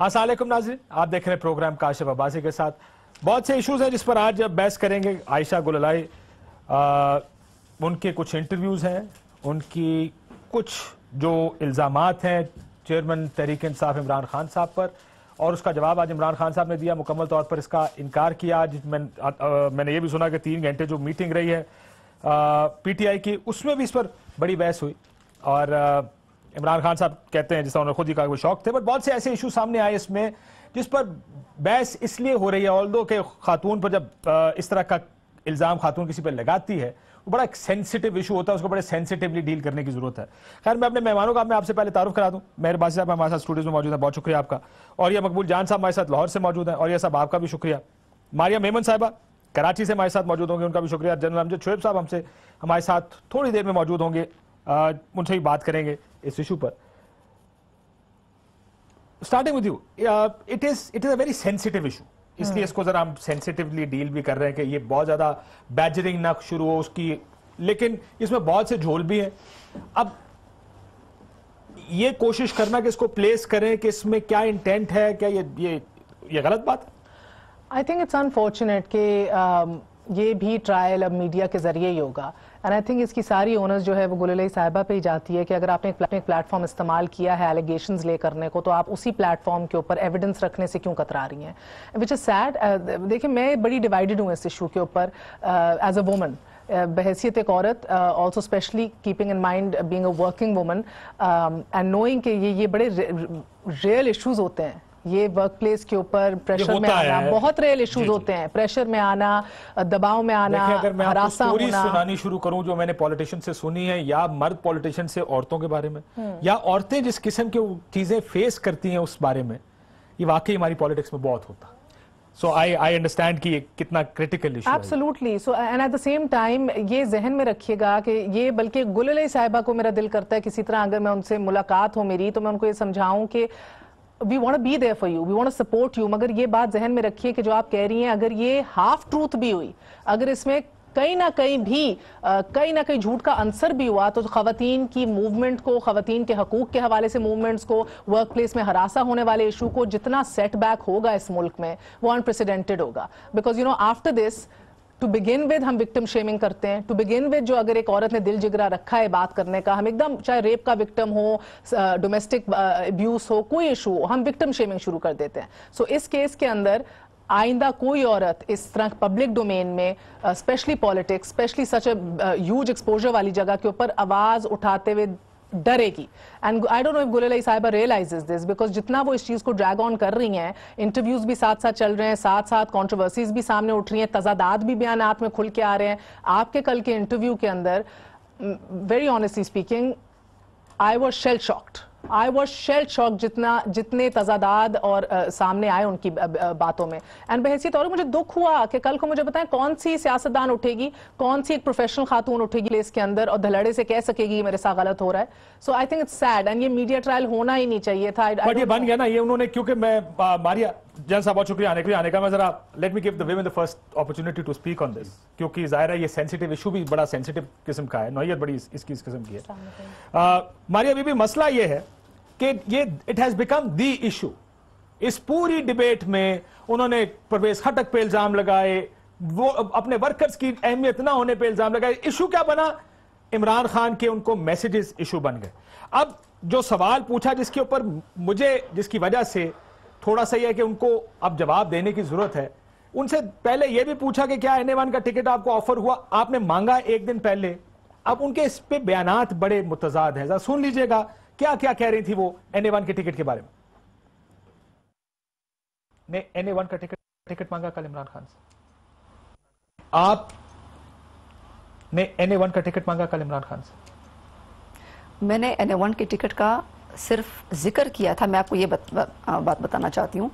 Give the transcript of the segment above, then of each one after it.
अस्सलाम वालेकुम नाज़रीन, आप देख रहे हैं प्रोग्राम काशिफ अब्बासी के साथ। बहुत से इश्यूज हैं जिस पर आज बहस करेंगे। आयशा गुललाई, उनके कुछ इंटरव्यूज़ हैं, उनकी कुछ जो इल्ज़ामात हैं चेयरमैन तहरीक इंसाफ इमरान खान साहब पर, और उसका जवाब आज इमरान खान साहब ने दिया। मुकम्मल तौर पर इसका इनकार किया। आज मैंने ये भी सुना कि 3 घंटे जो मीटिंग रही है PTI की, उसमें भी इस पर बड़ी बहस हुई। और इमरान खान साहब कहते हैं, जिस उन्होंने खुद ही कहा, वो शौक थे, बट बहुत से ऐसे इशू सामने आए इसमें जिस पर बहस इसलिए हो रही है, ऑल्दो के खातून पर जब इस तरह का इल्ज़ाम खातून किसी पर लगाती है, वो बड़ा एक सेंसिटिव इशू होता है, उसको बड़े सेंसिटिवली डील करने की जरूरत है। खैर, मैं अपने मेहमानों का मैं आपसे पहले तारुफ करा दूं। मेहर बासी साहब हमारे साथ स्टूडियोज में मौजूद है, बहुत शुक्रिया आपका। और ये मकबूल जान साहब हमारे साथ लाहौर से मौजूद हैं, और ये साहब आपका भी शुक्रिया। मारिया मेमन साहिबा कराची से हमारे साथ मौजूद होंगे, उनका भी शुक्रिया। जनरल अमजद शोएब साहब हमसे हमारे साथ थोड़ी देर में मौजूद होंगे, उनसे भी बात करेंगे इस इशू पर। Starting with you, it is a very sensitive issue, इसलिए इसको जरा हम सेंसिटिवली डील भी कर रहे हैं कि ये बहुत ज्यादा बैजरिंग ना शुरू हो उसकी, लेकिन इसमें बहुत से झोल भी हैं। अब ये कोशिश करना कि इसको प्लेस करें कि इसमें क्या इंटेंट है, क्या ये गलत बात है? आई थिंक इट्स अनफॉर्चुनेट कि ये भी ट्रायल अब मीडिया के जरिए ही होगा। एंड आई थिंक इसकी सारी ओनर्स जो है वो गुललाई साहिबा पे ही जाती है कि अगर आपने एक प्लेटफॉर्म इस्तेमाल किया है एलिगेशंस ले करने को, तो आप उसी प्लेटफॉर्म के ऊपर एविडेंस रखने से क्यों कतरा रही हैं, विच इज़ सैड। देखिए, मैं बड़ी डिवाइडेड हूँ इस इशू के ऊपर एज अ वुमन, बहैसियत एक औरत, also specially keeping in mind being a working woman and knowing कि ये बड़े रियल इश्यूज होते हैं। ये वर्क प्लेस के ऊपर प्रेशर में आना, बहुत रियल इश्यूज होते हैं। प्रेशर में आना, दबाव में आना, अगर मैं आपको स्टोरी होना। सुनानी शुरू करूं जो मैंने पॉलिटिशियन से सुनी है, या मर्द पॉलिटिशियन से औरतों के बारे में, या औरतें जिस किस्म की चीजें फेस करती हैं उस बारे में, ये वाकई हमारी पॉलिटिक्स में बहुत होता है। So I understand कि कितना क्रिटिकल इशू है। Absolutely. So and at the same time ये जहन में रखिएगा कि ये, बल्कि गुललाई साहिबा को मेरा दिल करता है किसी तरह अगर मैं उनसे मुलाकात हो मेरी, तो मैं उनको ये समझाऊं कि we want to be there for you, we want to support you, मगर ये बात जहन में रखिए कि जो आप कह रही हैं, अगर ये हाफ ट्रूथ भी हुई, अगर इसमें कहीं ना कहीं झूठ का आंसर भी हुआ, तो खवातीन की मूवमेंट को, खवातीन के हकूक के हवाले से मूवमेंट्स को, वर्क प्लेस में हरासा होने वाले इशू को जितना सेटबैक होगा इस मुल्क में, वो अनप्रेसिडेंटेड होगा। Because you know after this, to begin with हम विक्टिम शेमिंग करते हैं। टू बिगिन विद, जो अगर एक औरत ने दिल जिगरा रखा है बात करने का, हम एकदम, चाहे रेप का विक्टिम हो, डोमेस्टिक अब्यूज हो, कोई इशू हो, हम विक्टिम शेमिंग शुरू कर देते हैं। सो इस केस के अंदर आइंदा कोई औरत इस तरह पब्लिक डोमेन में, specially politics, specially such a huge exposure वाली जगह के ऊपर आवाज उठाते हुए डरेगी। And I don't know if Gulalai Sahiba realises this, because जितना वो इस चीज को ड्रैग ऑन कर रही हैं, इंटरव्यूज भी साथ साथ चल रहे हैं, साथ साथ कंट्रोवर्सीज भी सामने उठ रही हैं, तजादात भी बयानात में खुल के आ रहे हैं। आपके कल के इंटरव्यू के अंदर, very honestly speaking, I was shell shocked जितने तजादाद और सामने आए उनकी बातों में। एंड बहैसियत और मुझे दुख हुआ कि कल को मुझे बताएं कौन सी सियासतदान उठेगी, कौन सी एक प्रोफेशनल खातून उठेगी प्लेस के अंदर और धड़ल्ले से कह सकेगी कि मेरे साथ गलत हो रहा है। So I think it's sad, and ये मीडिया ट्रायल होना ही नहीं चाहिए था। बट ये बन गया ना, ये उन्होंने, क्योंकि मैं मारिया जन साहब बहुत शुक्रिया आने का। मैं जरा let me give the women the first opportunity to speak on this, क्योंकि जाहिर है ये सेंसिटिव इशू भी बड़ा सेंसिटिव किस्म का है, नौयत बड़ी इसकी इस किस्म की है। मारिया बीबी, मसला ये है कि ये it has become the issue. इस पूरी डिबेट में उन्होंने परवेज खटक पे इल्जाम लगाए, वो अपने वर्कर्स की अहमियत ना होने पे इल्जाम लगाए। इशू क्या बना? इमरान खान के उनको मैसेजेस इशू बन गए। अब जो सवाल पूछा जिसके ऊपर मुझे, जिसकी वजह से थोड़ा सा यह है कि उनको अब जवाब देने की जरूरत है, उनसे पहले यह भी पूछा कि क्या NA1 का टिकट आपको ऑफर हुआ? आपने मांगा एक दिन पहले। अब उनके इस पे बयानात बड़े मुतजाद हैं, जरा सुन लीजिएगा क्या क्या कह रही थी वो NA1 के टिकट के बारे में। ने NA1 का टिकट मांगा कल इमरान खान से। आपने NA1 का टिकट मांगा कल इमरान खान से। मैंने NA1 के टिकट का सिर्फ जिक्र किया था। मैं आपको ये बात बताना चाहती हूँ,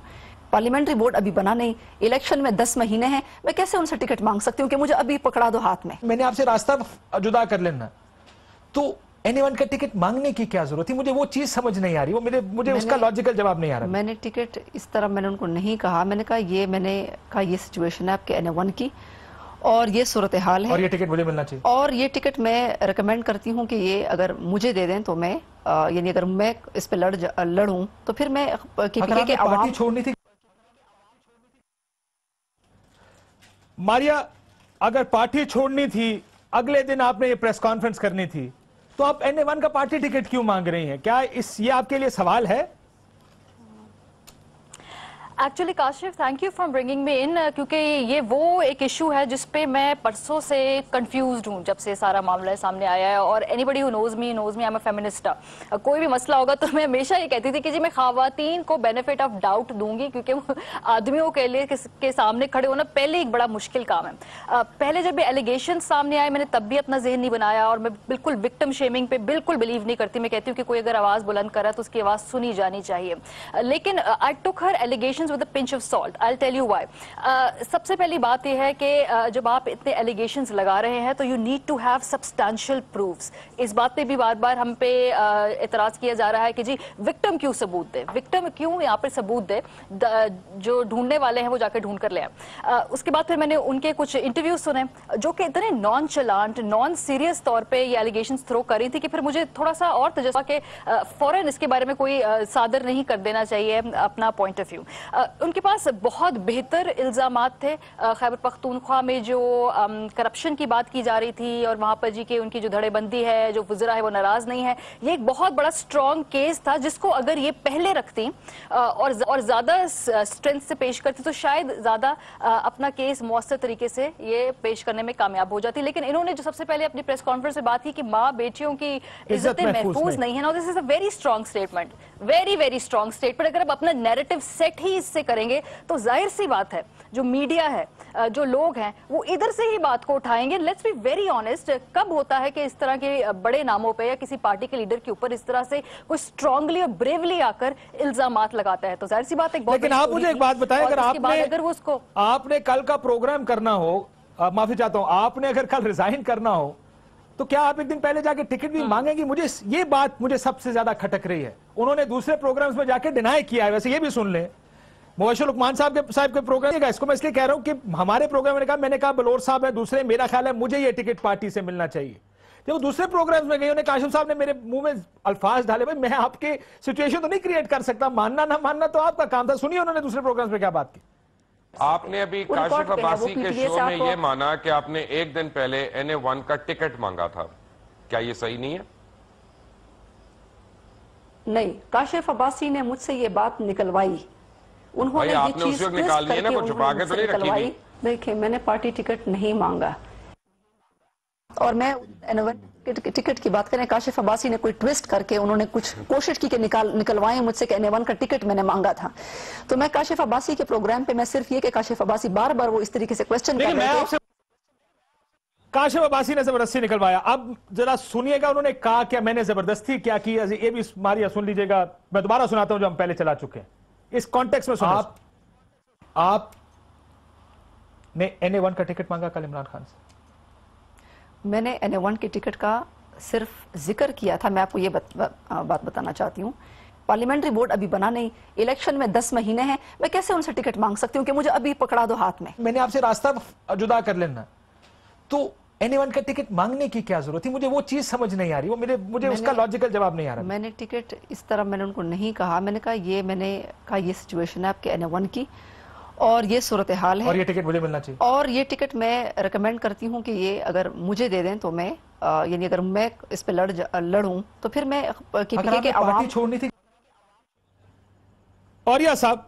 पार्लियामेंट्री बोर्ड अभी बना नहीं, इलेक्शन में 10 महीने हैं, मैं कैसे उनसे टिकट मांग सकती हूँ कि मुझे अभी पकड़ा दो हाथ में। मैंने आपसे रास्ता जुदा कर लेना, तो NA1 का टिकट मांगने की क्या जरूरत थी? मुझे वो चीज समझ नहीं आ रही, वो मुझे उसका लॉजिकल जवाब नहीं आ रहा। मैंने टिकट इस तरह मैंने उनको नहीं कहा। मैंने कहा ये सिचुएशन है आपके NA1 की, और ये सूरत हाल है, और ये टिकट मुझे मिलना चाहिए, और ये टिकट मैं रिकमेंड करती हूँ कि ये अगर मुझे दे दें तो मैं یعنی اگر میں اس پہ لڑوں تو پھر میں KPK کے عوام پارٹی چھوڑنی تھی ماریا، اگر پارٹی چھوڑنی تھی اگلے دن آپ نے یہ پریس کانفرنس کرنی تھی تو آپ NA1 کا پارٹی ٹکٹ کیوں مانگ رہی ہیں؟ کیا یہ آپ کے لیے سوال ہے؟ Actually Kashif thank you for bringing me in, کیونکہ یہ وہ ایک ایشو ہے جس پہ میں پرسوں سے کنفیوزڈ ہوں جب سے سارا معاملہ سامنے آیا ہے. اور anybody who knows me I am a feminist. کوئی بھی مسئلہ ہوگا تو میں ہمیشہ یہ کہتی تھی کہ جی میں خواتین کو بینیفٹ آف ڈاؤٹ دوں گی، کیونکہ وہ آدمیوں کے لیے کے سامنے کھڑے ہونا پہلے ایک بڑا مشکل کام ہے. پہلے جب یہ ایلیگیشن سامنے آئے میں نے تب بھی اپنا ذہن نہیں بنایا، اور میں بالکل وکٹم شیمنگ پہ بالکل بلیو نہیں کرتی. میں کہتی ہوں کہ کوئی اگر آواز بلند کرا تو اس کی آواز سنی جانی چاہیے. لیکن I take her allegations with a pinch of salt. I'll tell you why. سب سے پہلی بات یہ ہے کہ جب آپ اتنے ایلیگیشنز لگا رہے ہیں تو you need to have substantial proofs. اس بات پہ بھی بار بار ہم پہ اعتراض کیا جا رہا ہے کہ جی وکٹم کیوں ثبوت دے، وکٹم کیوں یہاں پہ ثبوت دے، جو ڈھونڈنے والے ہیں وہ جا کے ڈھونڈ کر لے آئیں. اس کے بعد پھر میں نے ان کے کچھ انٹرویوز سنے جو کہ اتنے نان چلانٹ نان سیریس طور پہ یہ ایلیگیشنز تھرو کر رہی تھی کہ پھر مجھے تھوڑا سا اور تجسس کہ فوراً اس کے بارے میں کوئی صادر نہیں کر دینا چاہیے اپنا پوائنٹ آف ویو. ان کے پاس بہت بہتر الزامات تھے. خیبر پختونخوا میں جو کرپشن کی بات کی جا رہی تھی اور وہاں پر جی کہ ان کی جو دھڑے بندی ہے، جو وزراء ہے وہ ناراض نہیں ہے، یہ ایک بہت بڑا اسٹرانگ کیس تھا جس کو اگر یہ پہلے رکھتی اور زیادہ اسٹرینتھ سے پیش کرتی تو شاید زیادہ اپنا کیس مؤثر طریقے سے یہ پیش کرنے میں کامیاب ہو جاتی. لیکن انہوں نے جو سب سے پہلے اپنی پریس کانفرنس میں بات کی کہ ماں بیٹیوں کی عزتیں محفوظ نہیں ہیں. نا this is a very strong statement, very very strong statement. اگر آپ اپنا نیریٹو سیٹ ہی اس سے کریں گے تو ظاہر سی بات ہے جو میڈیا ہے، جو لوگ ہیں وہ ادھر سے ہی بات کو اٹھائیں گے. لیٹس بی ویری آنےسٹ، کب ہوتا ہے کہ اس طرح کے بڑے ناموں پہ یا کسی پارٹی کے لیڈر کے اوپر اس طرح سے کوئی اسٹرانگلی اور بریولی آ کر الزامات لگاتا ہے؟ تو ظاہر سی بات ہے. لیکن آپ مجھے ایک بات بتائیں، اگر آپ نے کل کا پروگرام کرنا ہو، معافی چاہتا ہوں، آپ نے اگر کل ریزائن کرنا ہو تو کیا آپ ایک دن پہلے جا کے ٹکٹ بھی مانگیں گی؟ مجھے یہ بات مجھے سب سے زیادہ کھٹک رہی ہے. انہوں نے دوسرے پروگرامز میں جا کے ڈینائی کیا ہے. ویسے یہ بھی سن لیں، مبشر لقمان صاحب کے پروگرام اس کو میں اس لیے کہہ رہا ہوں کہ ہمارے پروگرام میں نے کہا بلور صاحب ہے دوسرے، میرا خیال ہے مجھے یہ ٹکٹ پارٹی سے ملنا چاہیے. جب وہ دوسرے پروگرامز میں گئی، انہوں نے کاشم صاحب نے میرے منہ میں الفاظ ڈالے. بھائی میں آپ کے سچویشن تو نہیں کریٹ کر سکتا، ماننا نہ ماننا تو آپ کا کام تھا. سنیے انہوں نے دوسرے پروگرامز میں کیا بات کی. آپ نے ابھی کاشف عباسی کے شو میں یہ مانا کہ آپ نے ایک دن پہلے NA1 کا ٹکٹ مانگا تھا، کیا یہ صحیح نہیں ہے؟ نہیں، کاشف عباسی نے مجھ سے یہ بات نکلوائی. انہوں نے یہ چیز نکال لی نا، کچھ چھپا کے تو نہیں رکھی تھی. دیکھیں میں نے پارٹی ٹکٹ نہیں مانگا، اور میں NA1 ٹکٹ کی بات کریں، کاشف عباسی نے کوئی ٹویسٹ کر کے انہوں نے کچھ کوشش کی کہ نکلوائیں مجھ سے کہ NA1 کا ٹکٹ میں نے مانگا تھا. تو میں کاشف عباسی کے پروگرام پہ میں صرف یہ کہ کاشف عباسی بار بار وہ اس طریقے سے کوسچن کر رہے تھے. کاشف عباسی نے زبردستی نکلوایا. اب ذرا سنیے گا انہوں نے کہا کہ میں نے زبردستی کیا کی. یہ بھی ماریا سن لیجئے گا، میں دوبارہ سناتا ہوں جو ہم پہلے چلا چکے ہیں. اس کانٹیکس میں سنیں. آپ نے NA1 کا ٹکٹ مانگا کل عمران خان سے؟ میں نے NA1 کے ٹکٹ کا صرف ذکر کیا تھا. میں آپ کو یہ بات بتانا چاہتی ہوں، پارلیمنٹری بورڈ ابھی بنا نہیں، الیکشن میں 10 مہینے ہیں، میں کیسے ان سے ٹکٹ مانگ سکتی ہوں کہ مجھے ابھی پکڑا دو ہاتھ میں. میں نے آپ سے راستہ جدا کر لینا. تو NA1 کا ٹکٹ مانگنے کی کیا ضرورت تھی؟ مجھے وہ چیز سمجھ نہیں آ رہی، وہ مجھے اس کا لاجیکل جواب نہیں آ رہا. میں نے ٹکٹ اس طرح میں نے ان کو نہیں کہا. میں نے کہا یہ سچویشن ہے آپ کے NA1 کی اور یہ صورتحال ہے، اور یہ ٹکٹ مجھے ملنا چاہیے، اور یہ ٹکٹ میں ریکمینڈ کرتی ہوں کہ یہ اگر مجھے دے دیں تو میں یعنی اگر میں اس پہ لڑوں تو پھر میں KPK کے عوام پارٹی چھوڑنی تھی. اوریا صاحب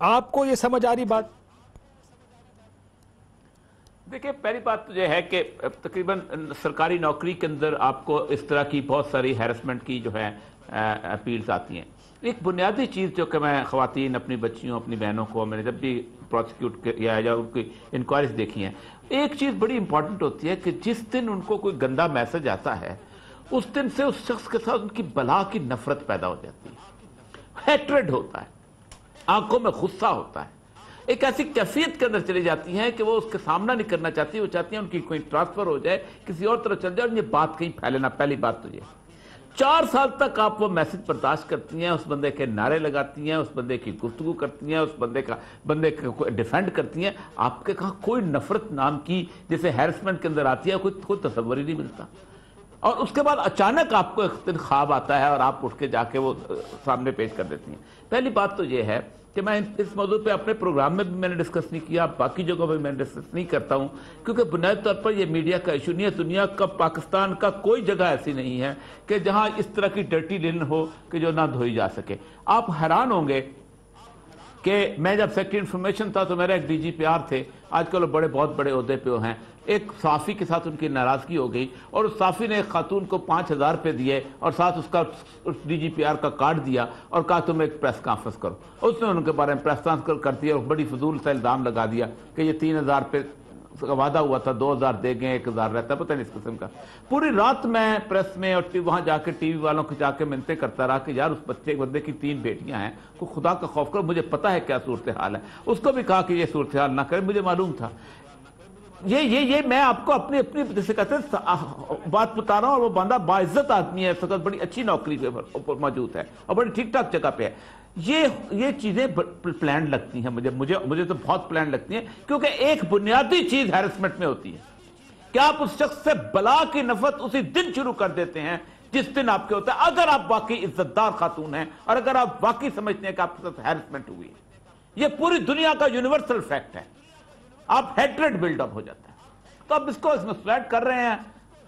آپ کو یہ سمجھ آ رہی بات؟ دیکھیں پہلی بات تو یہ ہے کہ تقریباً سرکاری نوکری کے اندر آپ کو اس طرح کی بہت ساری ہیرسمنٹ کی جو ہے اپیلز آتی ہیں. ایک بنیادی چیز جو کہ میں خواتین اپنی بچیوں اپنی بہنوں کو میں نے جب بھی پروسیکیوٹ کیا ہے یا ان کی انکوائریز دیکھی ہیں، ایک چیز بڑی امپورٹنٹ ہوتی ہے کہ جس دن ان کو کوئی گندا میسج آتا ہے اس دن سے اس شخص کے ساتھ ان کی بلا کی نفرت پیدا ہو جاتی ہے، ہیٹریڈ ہوتا ہے، آنکھوں میں غصہ ہوتا ہے، ایک ایسی کیفیت کے اندر چلی جاتی ہیں کہ وہ اس کے سامنا نہیں کرنا چاہتی. وہ چاہتی ہیں ان کی کوئی ٹرانسفر ہو جائے، کسی اور طرف چل جائے اور یہ بات کہیں پھیلے نہ. پہلی بات تو یہ 4 سال تک آپ وہ میسج برداشت کرتی ہیں، اس بندے کے نعرے لگاتی ہیں، اس بندے کی گفتگو کرتی ہیں، اس بندے کو ڈیفینڈ کرتی ہیں. آپ کے کہاں کوئی نفرت نام کی جیسے ہیرسمنٹ کے اندر آتی ہے کوئی تصور ہی نہیں ملتا. اور اس کے بعد اچانک آپ کو ایک دن خواب آتا ہے اور آپ اٹھ کے جا کے وہ سامنے پیش کر دیتی ہیں. پہلی بات تو یہ ہے کہ میں اس موضوع پہ اپنے پروگرام میں بھی میں نے ڈسکس نہیں کیا, باقی جگہوں پہ میں ڈسکس نہیں کرتا ہوں, کیونکہ بنیادی طور پر یہ میڈیا کا ایشو نہیں ہے. دنیا کا, پاکستان کا کوئی جگہ ایسی نہیں ہے کہ جہاں اس طرح کی ڈرٹی لن ہو کہ جو نہ دھوئی جا سکے. آپ حیران ہوں گے کہ میں جب سیکرٹری انفارمیشن تھا تو میرا ایک DGPR تھے, آج کل وہ بہت بڑے عہدے پہ ہیں. ایک صحافی کے ساتھ ان کی ناراضگی ہو گئی اور اس صحافی نے ایک خاتون کو 5,000 روپے دیے اور ساتھ اس کا DGPR کا کارڈ دیا اور کہا تم ایک پریس کانفرنس کرو. اس نے ان کے بارے میں پریس کانفرنس کر دیا اور بڑی فضول سا الزام لگا دیا کہ یہ 3,000 روپے کا وعدہ ہوا تھا, 2,000 دے گئے, 1,000 رہتا ہے, پتہ نہیں اس قسم کا. پوری رات میں پریس میں اور وہاں جا کے ٹی وی والوں کو جا کے منتیں کرتا رہا کہ یار اس بندے کی 3 بیٹیاں ہیں, کوئی خدا کا خوف کرو, مجھے پتا ہے کیا صورتحال ہے. اس کو بھی کہا کہ یہ صورتحال نہ کرے, مجھے معلوم تھا. یہ میں آپ کو اپنی جیسے کہتے ہیں بات بتا رہا ہوں, اور وہ بندہ باعزت آدمی ہے, اس وقت بڑی اچھی نوکری پہ موجود ہے اور بڑی ٹھیک ٹھاک جگہ پہ ہے. یہ چیزیں پلانڈ لگتی ہیں مجھے تو بہت پلانڈ لگتی ہیں, کیونکہ ایک بنیادی چیز ہیرسمنٹ میں ہوتی ہے کہ آپ اس شخص سے بلا کی نفرت اسی دن شروع کر دیتے ہیں جس دن آپ کے ہوتا ہے, اگر آپ واقعی عزت دار خاتون ہیں اور اگر آپ واقعی سمجھتے ہیں کہ آپ کے ساتھ ہیرسمنٹ ہوئی ہے. یہ پوری دنیا کا یونیورسل فیکٹ ہے. آپ ہیٹریڈ بلڈ اپ ہو جاتا ہے. تو اب اس کو اس میں سپریڈ کر رہے ہیں,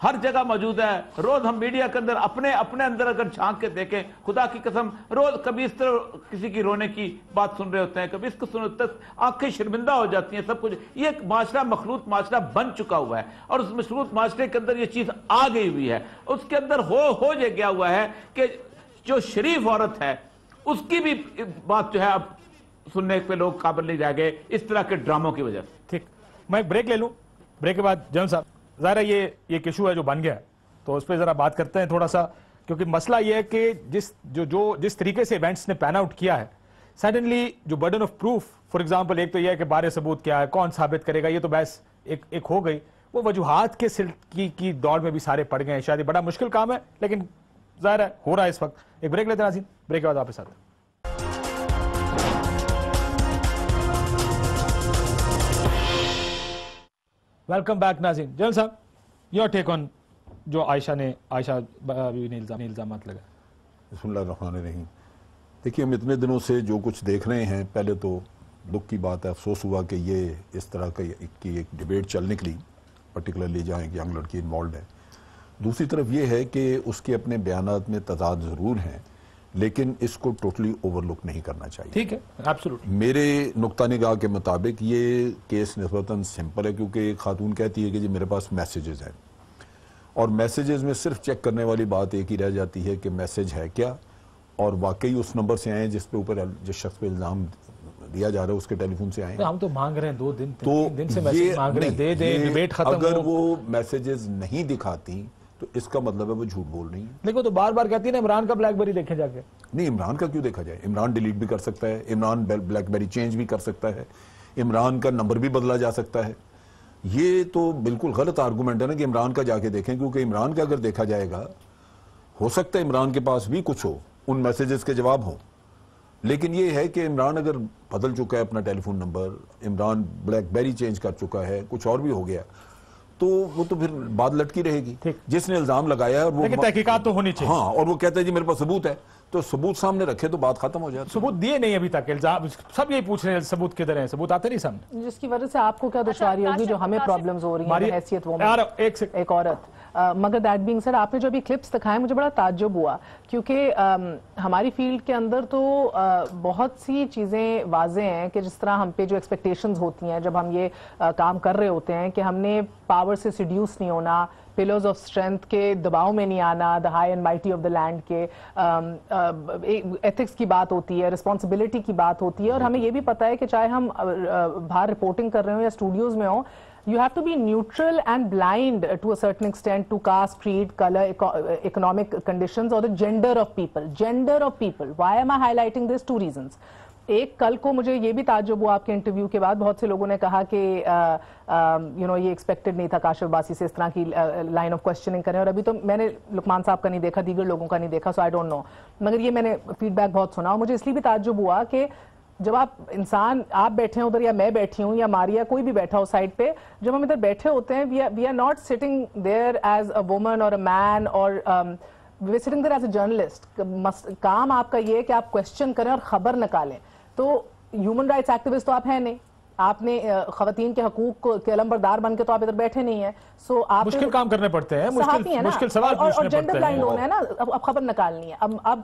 ہر جگہ موجود ہے. روز ہم میڈیا کے اندر اپنے اندر اگر جھانک کے دیکھیں, خدا کی قسم روز کبھی اس طرح کسی کی رونے کی بات سن رہے ہوتے ہیں, کبھی اس کو سنتے آنکھیں شرمندہ ہو جاتی ہیں, سب کچھ. یہ ایک معاشرہ مخلوط معاشرہ بن چکا ہوا ہے اور اس مخلوط معاشرے کے اندر یہ چیز آ گئی ہوئی ہے. اس کے اندر ہو یہ گیا ہوا ہے کہ جو شریف عورت ہے اس کی بھی بات جو ہے اب سننے پہ لوگ قابل نہیں رہ گئے اس طرح کے ڈراموں کی وجہ سے. ٹھیک, میں ایک بریک لے لوں, بریک کے بعد جنرل صاحب ظاہر ہے یہ ایک ایشو ہے جو بن گیا ہے, تو اس پہ ذرا بات کرتے ہیں تھوڑا سا, کیونکہ مسئلہ یہ ہے کہ جس طریقے سے ایونٹس نے پین آؤٹ کیا ہے, سڈنلی جو burden of proof, for example ایک تو یہ ہے کہ بارے ثبوت کیا ہے, کون ثابت کرے گا, یہ تو بحث ایک ہو گئی. وہ وجوہات کی دوڑ میں بھی سارے پڑ گئے ہیں. شاید یہ بڑا مشکل کام ہے لیکن ظاہر ہے ہو رہا ہے اس وقت. ایک بریک لیتے ہیں ناظرین, بریک کے بعد واپس آتے ہیں. ویلکم بیک ناظرین. جنرل صاحب, یور ٹیک آن جو عائشہ بیوی نے الزامات لگائے. بسم اللہ الرحمن الرحیم. دیکھیے, ہم اتنے دنوں سے جو کچھ دیکھ رہے ہیں, پہلے تو دکھ کی بات ہے, افسوس ہوا کہ یہ اس طرح کی ایک ڈیبیٹ چل نکلی, پرٹیکولرلی جہاں ایک ینگ لڑکی انوالوڈ ہے. دوسری طرف یہ ہے کہ اس کے اپنے بیانات میں تضاد ضرور ہیں, لیکن اس کو ٹوٹلی اوور لک نہیں کرنا چاہیے. ٹھیک ہے, ایبسولوٹلی. میرے نقطہ نگاہ کے مطابق یہ کیس نسبتاً سمپل ہے, کیونکہ ایک خاتون کہتی ہے کہ جی میرے پاس میسیجز ہیں, اور میسیجز میں صرف چیک کرنے والی بات ایک ہی رہ جاتی ہے کہ میسیج ہے کیا اور واقعی اس نمبر سے آئے جس پہ اوپر جس شخص پہ الزام دیا جا رہا ہے اس کے ٹیلی فون سے آئے. ہم تو مانگ رہے ہیں 2 دن تو 3 دن سے میسیج مانگ رہے ہیں, دے دے, ڈیبیٹ ختم. اگر وہ میسیجز نہیں دکھاتی تو اس کا مطلب ہے وہ جھوٹ بول رہی ہیں. لیکن تو بار بار کہتی ہے نا عمران کا بلیک بیری دیکھیں جا کے. نہیں, عمران کا کیوں دیکھا جائے؟ عمران ڈیلیٹ بھی کر سکتا ہے, عمران بلیک بیری چینج بھی کر سکتا ہے, عمران کا نمبر بھی بدلا جا سکتا ہے. یہ تو بالکل غلط آرگومنٹ ہے نا کہ عمران کا جا کے دیکھیں, کیونکہ عمران کا اگر دیکھا جائے گا ہو سکتا ہے عمران کے پاس بھی کچھ ہو, ان میسیجز کے جواب ہوں, لیکن یہ ہے کہ عمران اگر بدل چکا ہے اپنا ٹیلی فون نمبر, عمران بلیک بیری چینج کر چکا ہے, کچھ اور بھی ہو گیا, تو وہ تو پھر بات لٹکی رہے گی. جس نے الزام لگایا ہے, اور وہ تحقیقات تو ہونی چاہیے. ہاں, اور وہ کہتا ہے جی میرے پاس ثبوت ہے, تو ثبوت سامنے رکھے تو بات ختم ہو جاتی. ثبوت دیے نہیں ابھی تک, الزام سب یہی پوچھ رہے ہیں ثبوت کدھر ہیں, ثبوت آتے نہیں سامنے, جس کی وجہ سے آپ کو کیا دشواری ہوگی جو ہمیں پرابلمز ہو رہی ہیں حیثیت ایک عورت. مگر دیٹ بینگ سیڈ, آپ نے جو ابھی کلپس دکھائے مجھے بڑا تعجب ہوا, کیونکہ ہماری فیلڈ کے اندر تو بہت سی چیزیں واضح ہیں کہ جس طرح ہم پہ جو ایکسپیکٹیشنز ہوتی ہیں جب ہم یہ کام کر رہے ہوتے ہیں کہ ہم نے پاور سے سیڈیوس نہیں ہونا, پلرز آف اسٹرینتھ کے دباؤ میں نہیں آنا, the high and mighty of the land کے, ایتھکس کی بات ہوتی ہے, رسپانسبلٹی کی بات ہوتی ہے, اور ہمیں یہ بھی پتہ ہے کہ چاہے ہم باہر رپورٹنگ کر رہے ہوں یا اسٹوڈیوز میں ہوں, you have to be neutral and blind to a certain extent to caste, creed, color, economic conditions or the gender of people. Gender of people. Why am I highlighting this? 2 reasons. ایک, کل کو مجھے یہ بھی تعجب ہوا آپ کے انٹرویو کے بعد, بہت سے لوگوں نے کہا کہ یہ ایکسپیکٹڈ نہیں تھا کاشف عباسی سے اس طرح کی لائن آف کوشچننگ کریں, اور ابھی تو میں نے لقمان صاحب کا نہیں دیکھا, دیگر لوگوں کا نہیں دیکھا, سو آئی ڈونٹ نو, مگر یہ میں نے فیڈ بیک بہت سنا, اور مجھے اس لیے بھی تعجب ہوا کہ जब आप इंसान आप बैठे हैं उधर या मैं बैठी हूँ या मारिया कोई भी बैठा हो साइड पे, जब हम इधर बैठे होते हैं we are not sitting there as a woman और अ मैन और we are sitting there as a journalist. काम आपका ये है कि आप क्वेश्चन करें और खबर निकालें। तो ह्यूमन राइट्स एक्टिविस्ट तो आप हैं नहीं, आपने खवातीन के हकूक के अलमबरदार बन के तो आप इधर बैठे नहीं है। सो आप मुश्किल काम करने पड़ते हैं, मुश्किल सवाल और पूछने जेंडर पड़ते ब्लाइंड हैं। होना है ना, अब खबर निकालनी है। अब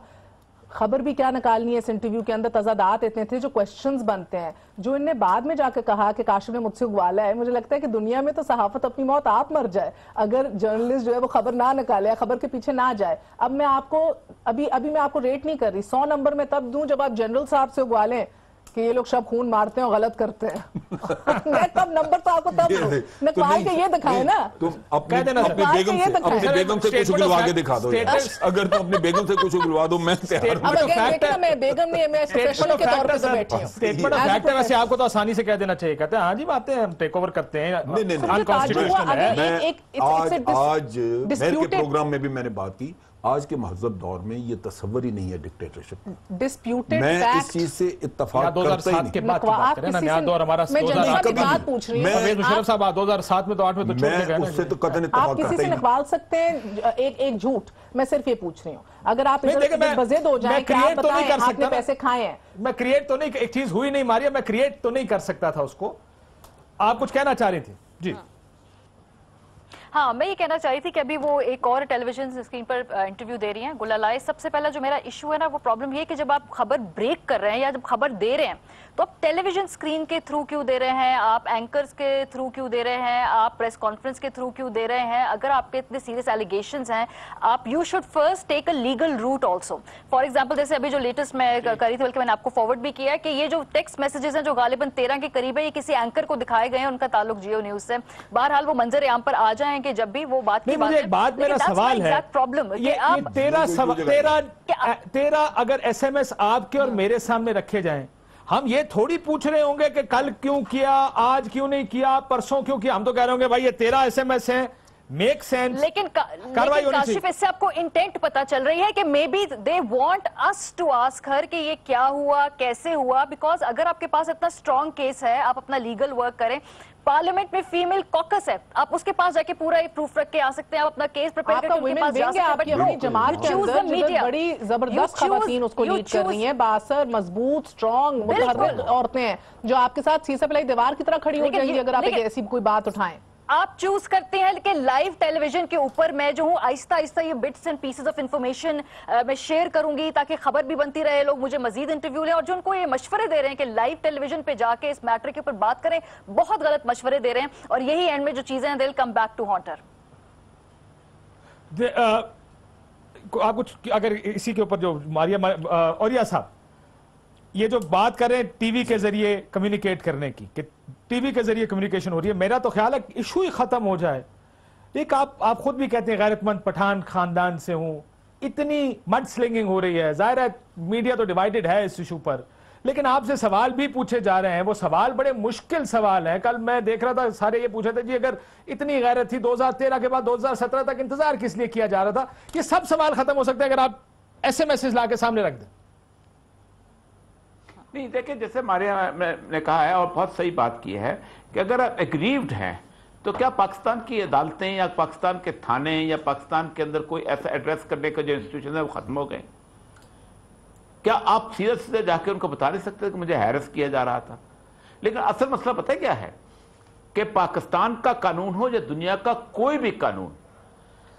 खबर भी क्या निकालनी है, इस इंटरव्यू के अंदर तजादात इतने थे, जो क्वेश्चंस बनते हैं, जो इनने बाद में जाकर कहा कि काशिफ ने मुझसे उगवाला है। मुझे लगता है कि दुनिया में तो सहाफत अपनी मौत आप मर जाए अगर जर्नलिस्ट जो है वो खबर ना निकाले, खबर के पीछे ना जाए। अब मैं आपको अभी मैं आपको रेट नहीं कर रही, 100 नंबर में तब दूं जब आप जनरल साहब से उगवा लें कि ये लोग सब खून मारते हैं और गलत करते हैं। मैं तब नंबर तो आपको तब निकाल के ये दिखाए ना, तुम अपनी बेगम से कुछ उगलवा के दिखा दो। अगर तुम अपनी बेगम से कुछ उगलवा दो, मैं मैं बेगम नहीं, मैं स्पेशल के तौर पे तो बैठी हूँ। स्टेटमेंट ऑफ फैक्ट है, वैसे आपको तो आसानी से कह देना चाहिए, कहते हैं हाँ जी बातें हम टेक ओवर करते हैं, अनकॉन्स्टिट्यूशनल है। आज मेरे के प्रोग्राम में भी मैंने बात की, आज के महजब दौर में ये तस्वर ही नहीं है डिक्टेटरशिप। डिस्प्यूटेड मैं इस चीज से इत्तेफाक करता ही 2007 के बाद की बात करें ना, नया दौर हमारा 2008 की बात पूछ रही हूं। परवेज मुशर्रफ साहब 2007 में तो 8 में तो छोड़ के गए ना। उससे तो कतई इत्तेफाक आप किसी करता से ही निकाल सकते हैं एक झूठ, मैं सिर्फ ये पूछ रही हूँ। अगर आप बज़िद हो जाएं कि आप बताएं आपने पैसे खाए हैं। मैं क्रिएट तो नहीं, एक चीज हुई नहीं मारिया, मैं क्रिएट तो नहीं कर सकता था उसको। आप कुछ कहना चाह रही थी जी? हाँ, मैं ये कहना चाह रही थी कि अभी वो एक और टेलीविजन स्क्रीन पर इंटरव्यू दे रही हैं गुलालाई। सबसे पहला जो मेरा इशू है ना, वो प्रॉब्लम ये है कि जब आप खबर ब्रेक कर रहे हैं या जब खबर दे रहे हैं तो आप टेलीविजन स्क्रीन के थ्रू क्यों दे रहे हैं, आप एंकर्स के थ्रू क्यों दे रहे हैं, आप प्रेस कॉन्फ्रेंस के थ्रू क्यों दे रहे हैं? अगर आपके इतने सीरियस एलिगेशंस हैं, आप you should first take a legal route also. For example जैसे अभी जो लेटेस्ट मैं करी थी, बल्कि मैंने आपको फॉरवर्ड भी किया है कि ये जो टेक्स्ट मैसेजेस हैं जो गालिबन 13 के करीब है, ये किसी एंकर को दिखाए गए हैं, उनका ताल्लुक जियो न्यूज से। बहरहाल वो मंजर आम पर आ जाएंगे जब भी वो बात की बात है। मेरा सवाल है, प्रॉब्लम ये 13 अगर SMS आपके और मेरे सामने रखे जाएं, हम ये थोड़ी पूछ रहे होंगे कि कल क्यों किया, आज क्यों नहीं किया, परसों क्यों किया। हम तो कह रहे होंगे भाई ये 13 SMS है, मेक सेंस। लेकिन काशिफ, इससे आपको इंटेंट पता चल रही है कि maybe they want us to ask her कि ये क्या हुआ, कैसे हुआ। बिकॉज अगर आपके पास इतना स्ट्रॉन्ग केस है, आप अपना लीगल वर्क करें। पार्लियामेंट में फीमेल कॉकस है, आप उसके पास जाके पूरा एक प्रूफ रख के आ सकते हैं, आप अपना केस प्रिपेयर करके उनके पास जा सकते हैं। आपकी अपनी जमात के अंदर बड़ी जबरदस्त खवातीन उसको लीड कर रही हैं, बासर, मजबूत, स्ट्रॉन्ग, मुतहर्रिक औरतें हैं जो आपके साथ सीसा पिलाई दीवार की तरह खड़ी हो जाएंगी अगर आप एक ऐसी कोई बात उठाएं। आप चूज करते हैं, लेकिन लाइव टेलीविजन के ऊपर मैं जो हूं आहिस्ता आहिस्ता ये bits and pieces of information मैं शेयर करूंगी ताकि खबर भी बनती रहे, लोग मुझे मजीद इंटरव्यू लें। और जो उनको ये मशवरे दे रहे हैं कि लाइव टेलीविजन पे जाके इस मैटर के ऊपर बात करें, बहुत गलत मशवरे दे रहे हैं। और यही एंड में जो चीजें हैं, they will come back to haunt her. आप कुछ अगर इसी के ऊपर जो मारिया औरिया साहब ये जो बात कर रहे हैं टीवी के जरिए कम्युनिकेट करने की, कि टीवी के जरिए कम्युनिकेशन हो रही है, मेरा तो ख्याल है इशू ही खत्म हो जाए। एक आप खुद भी कहते हैं गैरतमंद पठान खानदान से हूं, इतनी मड स्लिंगिंग हो रही है, जाहिर है मीडिया तो डिवाइडेड है इस इशू पर, लेकिन आपसे सवाल भी पूछे जा रहे हैं, वो सवाल बड़े मुश्किल सवाल हैं। कल मैं देख रहा था, सारे ये पूछे थे जी अगर इतनी गैरत थी 2013 के बाद 2017 तक इंतजार किस लिए किया जा रहा था। ये सब सवाल खत्म हो सकते हैं अगर आप SMS ला के सामने रख दें। नहीं, देखिए जैसे मारिया ने कहा है और बहुत सही बात की है कि अगर आप एग्रीव्ड हैं तो क्या पाकिस्तान की अदालतें या पाकिस्तान के थाने या पाकिस्तान के अंदर कोई ऐसा एड्रेस करने का जो इंस्टीट्यूशन है वो खत्म हो गए? क्या आप सीधे सीधे जाके उनको बता नहीं सकते कि मुझे हैरेस किया जा रहा था? लेकिन असल मसला पता है क्या है कि पाकिस्तान का कानून हो या दुनिया का कोई भी कानून,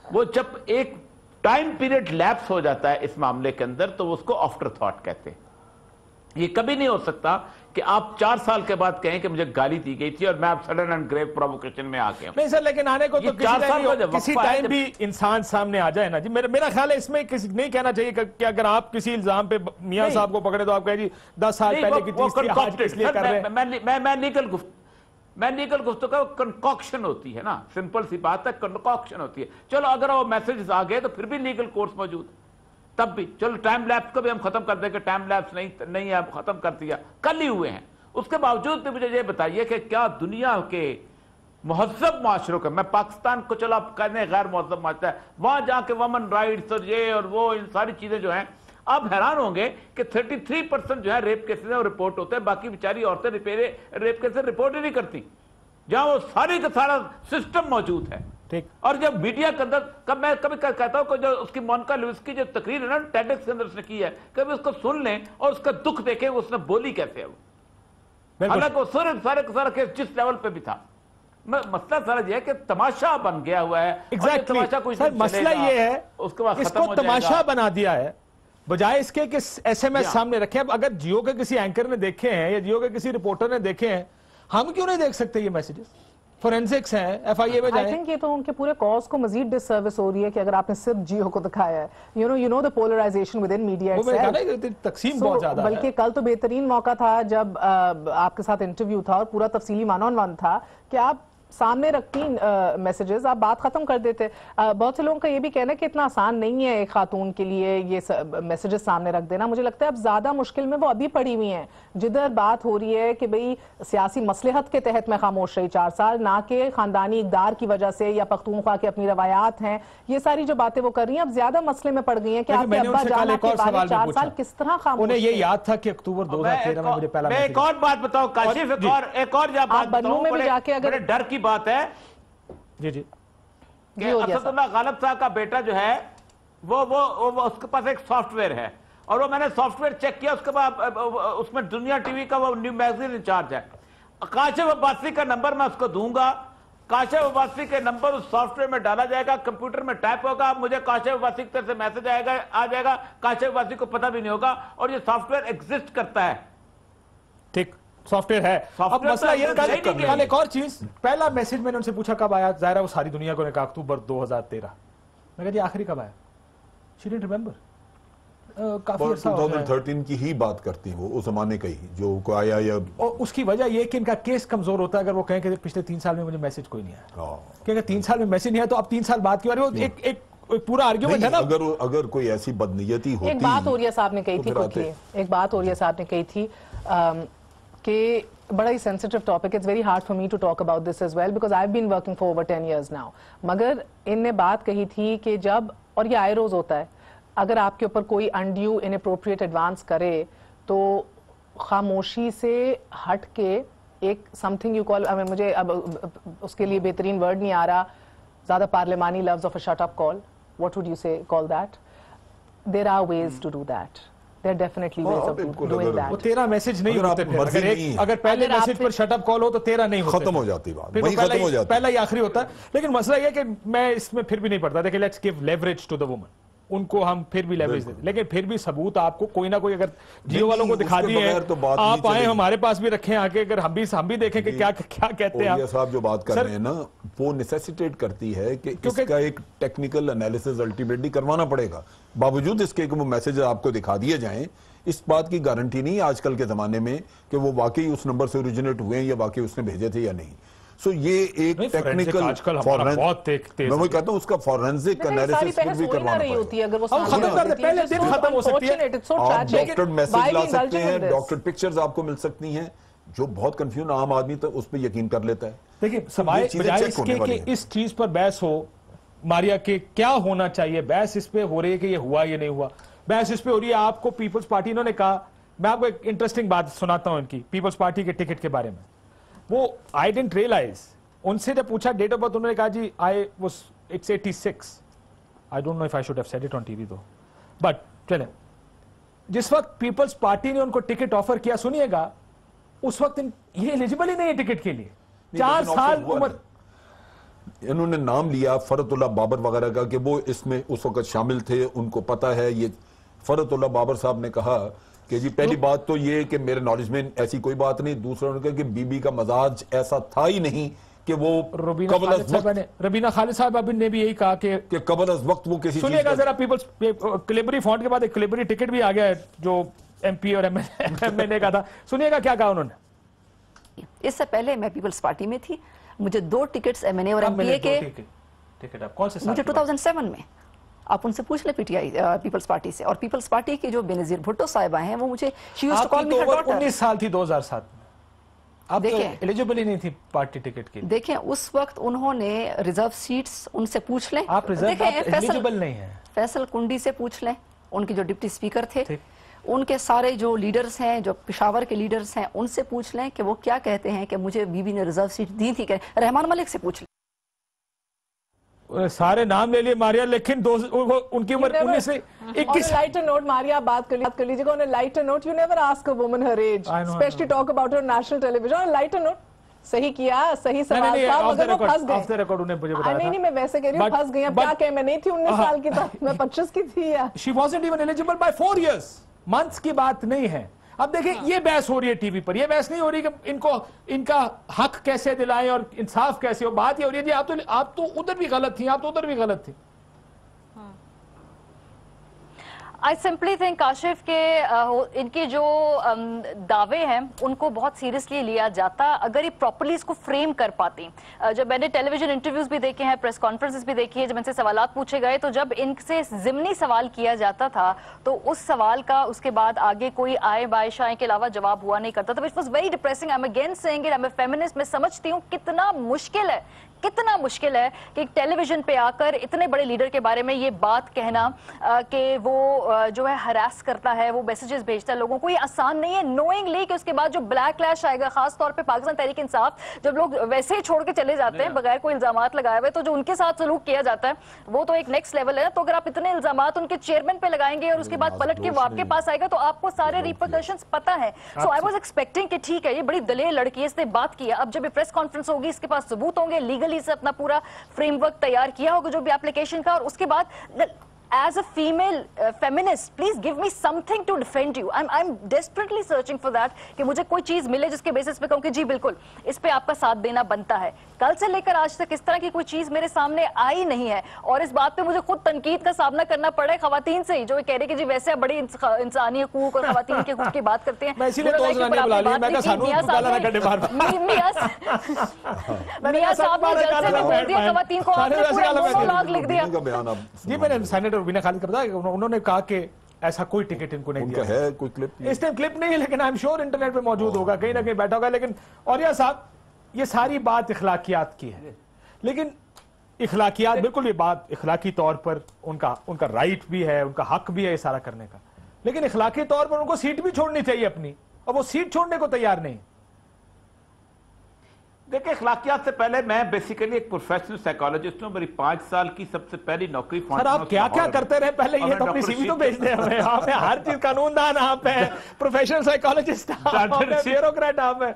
वो जब एक टाइम पीरियड लैप्स हो जाता है इस मामले के अंदर तो उसको आफ्टर थॉट कहते हैं। ये कभी नहीं हो सकता कि आप 4 साल के बाद कहें कि मुझे गाली दी गई थी और मैं अब सडन एंड ग्रेव प्रोवोकेशन में आ गया। नहीं सर, लेकिन आने को तो किसी टाइम भी इंसान सामने आ जाए ना जी। मेरा ख्याल है इसमें किसी नहीं कहना चाहिए कि अगर आप किसी इल्जाम पे मियां साहब को पकड़े तो आप कहें जी 10 साल पहले की चीज इसलिए कर रहे हैं। मैं लीगल गुफ्तगू का कंकॉक्शन होती है ना, सिंपल सी बात है, कंकॉक्शन होती है। चलो अगर वो मैसेज आ गए तो फिर भी लीगल कोर्स मौजूद, तब भी चलो टाइम लैप्स को भी हम खत्म कर देंगे, टाइम लैप्स नहीं है, खत्म कर दिया, कल ही हुए हैं। उसके बावजूद भी मुझे ये बताइए कि क्या दुनिया के महज़ब माशरों के, मैं पाकिस्तान को चलो आप कहने गैर महज़ब माशरा है, वहां जाके वुमन राइट्स और ये और वो इन सारी चीजें जो हैं आप हैरान होंगे कि 33% जो है रेप केसेस है वो रिपोर्ट होते हैं, बाकी बेचारी औरतें रेप केसेस रिपोर्ट ही नहीं करती, जहां वो सारी का सारा सिस्टम मौजूद है। ठीक। और जब मीडिया के अंदर मैं कभी कहता हूं कि जो उसकी मोनिका लुइस की जो तकरीर है ना टेडेक्स के अंदर उसने की है, कभी उसको सुन लें और उसका दुख देखें उसने बोली कैसे है वो, हालांकि वो सारे का सारा केस जिस लेवल पे भी था। मसला सारा ये है कि तमाशा बन गया हुआ है। Exactly. तमाशा कुछ सर मसला ये है उसके बाद इसको तमाशा बना दिया है, बजाय इसके कि SMS सामने रखे। अब अगर जियो के किसी एंकर ने देखे हैं या जियो के किसी रिपोर्टर ने देखे हैं, हम क्यों नहीं देख सकते ये मैसेजेस? फोरेंसिक्स हैं, FIA में जाएं। आई थिंक ये तो उनके पूरे कॉज को मजीद डिसर्विस हो रही है कि अगर आपने सिर्फ जियो को दिखाया है, you know the polarization within media itself, तकसीम बहुत ज्यादा है। बल्कि कल तो बेहतरीन मौका था जब आपके साथ इंटरव्यू था और पूरा तफसीली वन था कि आप सामने रखती मैसेजेस, आप बात खत्म कर देते। बहुत से लोगों का ये भी कहना है कि इतना आसान नहीं है एक खातून के लिए ये मैसेजेस सामने रख देना। मुझे लगता है अब ज्यादा मुश्किल में वो अभी पड़ी हुई हैं, जिधर बात हो रही है कि भाई सियासी मसलहत के तहत मैं खामोश रही 4 साल, ना कि खानदानी इक़दार की वजह से या पख्तूनख्वा की अपनी रवायात हैं, ये सारी जो बातें वो कर रही हैं अब ज्यादा मसले में पड़ गई हैं कि आपके अब्बा जान आपके बारे 4 साल किस तरह खामोश। उन्हें ये याद था कि अक्टूबर 2013 में मुझे पहला मैं एक और बात बताऊं काशिफ, एक और बात बन्नू में भी जाके अगर डर की बात है जी जी कि असदुल्लाह गालिब साहब का बेटा जो है वो उसके पास एक सॉफ्टवेयर है और वो मैंने सॉफ्टवेयर चेक किया, उसके बाद उसमें दुनिया टीवी का वो न्यू मैगजीन इंचार्ज है। काशिफ अब्बासी का नंबर मैं उसको दूंगा, काशिफ अब्बासी के नंबर उस सॉफ्टवेयर में डाला जाएगा, कंप्यूटर में टाइप होगा, मुझे काशिफ अब्बासी की तरफ से मैसेज आ जाएगा, काशिफ अब्बासी को पता भी नहीं होगा और ये सॉफ्टवेयर एग्जिस्ट करता है। ठीक, सॉफ्टवेयर है। अब मसला ये कल एक और चीज, पहला मैसेज मैंने उनसे पूछा कब आया, जाहिर है वो सारी दुनिया को ने कहा अक्टूबर 2013। मैं कहा जी आखिरी कब आया? She didn't remember. काफी अर्सा 2013 की ही बात करती हूँ, उस जमाने का ही जो को आया या। और उसकी वजह ये कि इनका केस कमजोर होता है अगर वो कहें कि पिछले 3 साल में मुझे मैसेज कोई नहीं आया, कि अगर 3 साल में मैसेज नहीं आया तो अब 3 साल बाद क्यों आ रही हो? एक पूरा आर्ग्यूमेंट है ना। अगर कोई ऐसी बदनीयती होती, एक बात ओरिया साहब ने कही थी, एक बात ओरिया साहब ने कही थी कि बड़ा ही sensitive topic, it's very hard for me to talk about this as well because I have been working for over 10 years now, मगर इनने बात कही थी कि जब, और ये आए रोज होता है, अगर आपके ऊपर कोई अनड्यू इनअप्रोप्रिएट एडवांस करे तो खामोशी से हट के एक समथिंग यू कॉल, मुझे अब उसके लिए बेहतरीन वर्ड नहीं आ रहा, ज्यादा पार्लिमानी लफ्ज of a shut up call, what would you say call that? There are ways to do that, there are definitely ways of doing that. वो तेरा मैसेज नहीं होते फिर, अगर पहले मैसेज पर शट अप कॉल हो तो तेरा नहीं होता, खत्म हो जाती बात, वही खत्म हो जाती, पहला ही आखिरी होता है। लेकिन मसला ये है कि मैं इसमें फिर भी नहीं पड़ता, देखिए let's give leverage to the woman, उनको हम फिर भी लेवरेज देते, लेकिन फिर भी सबूत आपको कोई ना कोई, अगर जियो वालों को दिखा दिए आप आए हमारे पास भी रखें आके, अगर हम भी देखें कि क्या कहते हैं साहब जो बात कर रहे हैं ना, वो नेसेसिटेट करती है कि इसका एक टेक्निकल एनालिसिस अल्टीमेटली करवाना पड़ेगा। बावजूद इसके कि वो मैसेज आपको दिखा दिए जाएं, इस बात की गारंटी नहीं आज कल के जमाने में कि वो वाकई उस नंबर से ओरिजिनेट हुए हैं या वाकई उसने भेजे थे या नहीं। सो ये एक टेक्निकल, मैं वही कहता हूँ उसका फॉरेंसिक एनालिसिस भी करवाना पड़ेगा। पहले दिन खत्म हो सकती है, डॉक्टर मैसेज ला सकते हैं, डॉक्टर पिक्चर्स आपको मिल सकती हैं, जो बहुत कंफ्यूज आम आदमी तो उस पर यकीन कर लेता है। देखिए सवाल बजाय इसके कि इस चीज पर बहस हो, मारिया के क्या होना चाहिए, बहस इस पे हो रही है कि ये हुआ ये नहीं हुआ, बहस इस पे हो रही है। आपको पीपल्स पार्टी, इन्होंने कहा, मैं आपको एक इंटरेस्टिंग बात सुनाता हूं इनकी पीपल्स पार्टी के टिकट के बारे में। वो आई डिडंट रियलाइज, उनसे जब पूछा डेट ऑफ बर्थ, उन्होंने कहा जी it's 86। I don't know if I should have said it on TV though, but चले, जिस वक्त पीपल्स पार्टी ने उनको टिकट ऑफर किया, सुनिएगा, उस वक्त ये एलिजिबल ही नहीं है टिकट के लिए। 4 साल उम्र, इन्होंने नाम लिया फरतुल्लाह बाबर वगैरह का कि वो इसमें उस वक्त शामिल थे, उनको पता है। ये फरतुल्लाह बाबर साहब ने कहा कि जी पहली बात तो ये कि मेरे नॉलेज में ऐसी कोई बात नहीं, दूसरा उन्होंने कहा कि बीबी का मजाज ऐसा था ही नहीं कि वो रबीना खालिद साहब ने भी यही कहा कि कबल अज वक्त वो किसी, सुनिएगा जरा, पीपल्स क्लिबरी फॉन्ट के बाद एक क्लिबरी टिकट भी आ गया है जो MP और MNA का था, सुनिएगा क्या कहा उन्होंने। इससे पहले मैं पीपल्स पार्टी में थी, मुझे 2 टिकट्स MNA और MPA के टिकट, आप कौन से मुझे 2007 में, आप उनसे पूछ ले PTI पीपल्स पार्टी से, और पीपल्स पार्टी की जो बेनजीर भुट्टो साहिबा हैं वो मुझे 19 साल थी 2007 में, आप तो एलिजिबल ही नहीं थी पार्टी टिकट के। देखें उस वक्त उन्होंने रिजर्व सीट्स, उनसे पूछ लें, आप रिजर्व एलिजिबल नहीं है, फैसल कुंडी से पूछ लें, उनके जो डिप्टी स्पीकर थे, उनके सारे जो लीडर्स हैं, जो पेशावर के लीडर्स हैं, उनसे पूछ लें कि वो क्या कहते हैं कि मुझे बीबी ने रिजर्व सीट दी थी। रहमान मलिक से पूछ लें। सारे नाम ले लिए मारिया, लेकिन उनकी उम्र 19 से 21। लाइटर नोट मारिया, आप बात कर लीजिएगा on a lighter note. You never ask a woman her age, especially talk about her national television. On lighter note सही किया, सही सवाल था, मगर वो फंस गए। ऑफ द रिकॉर्ड उन्हें मुझे बताया था। नहीं, मैं वैसे कह रही हूँ फंस गई। अब क्या कहें, मैं नहीं थी 19 साल की, तो मैं 25 की थी। She wasn't even eligible by 4 years. Months की बात नहीं है। अब देखिए ये बहस हो रही है टीवी पर, ये बहस नहीं हो रही कि इनको इनका हक कैसे दिलाएं और इंसाफ कैसे हो। बात ये हो रही है जी आप तो उधर भी गलत थी, आप तो उधर भी गलत थी। आई सिंपली थिंक काशिफ के इनके जो दावे हैं उनको बहुत सीरियसली लिया जाता अगर ये प्रॉपर्ली इसको फ्रेम कर पाती। जब मैंने टेलीविजन इंटरव्यूज भी देखे हैं, प्रेस कॉन्फ्रेंसेस भी देखी है, जब इनसे सवालात पूछे गए तो जब इनसे ज़िमनी सवाल किया जाता था तो उस सवाल का उसके बाद आगे कोई आए बाय शाए के अलावा जवाब हुआ नहीं करता था। It was very depressing. I am again saying it, I am a feminist. मैं समझती हूँ कितना मुश्किल है कि टेलीविजन पे आकर इतने बड़े लीडर के बारे में ये बात कहना कि वो जो है हरास करता है, वो मैसेजेस भेजता है लोगों को। ये आसान नहीं है नोइंगली कि उसके बाद जो बैकलैश आएगा, खास तौर पे पाकिस्तान तहरीक इंसाफ, जब लोग वैसे ही छोड़ के चले जाते हैं बगैर कोई इल्जामात लगाए हुए, तो जो उनके साथ सलूक किया जाता है वो तो एक नेक्स्ट लेवल है। तो अगर आप इतने इल्जामात उनके चेयरमैन पे लगाएंगे और उसके बाद पलट के वो आपके पास आएगा तो आपको सारे रिपरकशंस पता है। सो आई वाज एक्सपेक्टिंग कि ठीक है, ये बड़ी दलेर लड़की है, इसने बात किया। अब जब ये प्रेस कॉन्फ्रेंस होगी, इसके पास सबूत होंगे, लीगली से अपना पूरा फ्रेमवर्क तैयार किया होगा जो भी एप्लीकेशन का, और उसके बाद as a female feminist, please give me something to defend you. I'm desperately searching for that कि मुझे कोई चीज मिले जिसके बेसिस पे कहूं कि जी बिल्कुल इस पे आपका साथ देना बनता है। कल से लेकर आज तक इस तरह की कोई चीज मेरे सामने आई नहीं है और इस बात पे मुझे खुद तनकीद का सामना करना पड़ा है खवातीन से ही, जो कह रहे कि जी वैसे आप बड़ी इंसानी हकूक और खवातीन के हकूक की बात करते हैं। मैं इसीलिए तो जनानियां बुला ली, मैं कहा सानू गाला ना कटे बार मियां साहब ने जलसे में बोल दिया खवातीन को, आपने पूरा मोनोलॉग लिख दिया। जी मैंने सेनेटर बिना खालिद का बताया, उन्होंने कहा कि ऐसा कोई टिकट इनको नहीं दिया है। कोई क्लिप इस टाइम क्लिप नहीं है, लेकिन आई एम श्योर इंटरनेट पे मौजूद होगा, कहीं ना कहीं बैठा होगा। लेकिन और या साहब ये सारी बात इखलाकियात की है, लेकिन इखलाकियात बिल्कुल ये बात इखलाकी तौर पर उनका राइट भी है, उनका हक भी है ये सारा करने का, लेकिन इखलाकी तौर पर उनको सीट भी छोड़नी चाहिए अपनी, और वो सीट छोड़ने को तैयार नहीं। देखिए, अखलाकियात से पहले मैं बेसिकली एक प्रोफेशनल साइकोलॉजिस्ट हूँ। मेरी 5 साल की सबसे पहली नौकरी। सर आप क्या क्या करते रहे पहले, ये तो अपनी सीवी तो भेजते हैं आप हैं, हर चीज कानूनदान आप हैं, प्रोफेशनल साइकोलॉजिस्ट आप हैं, ब्यूरोक्रेट आप हैं।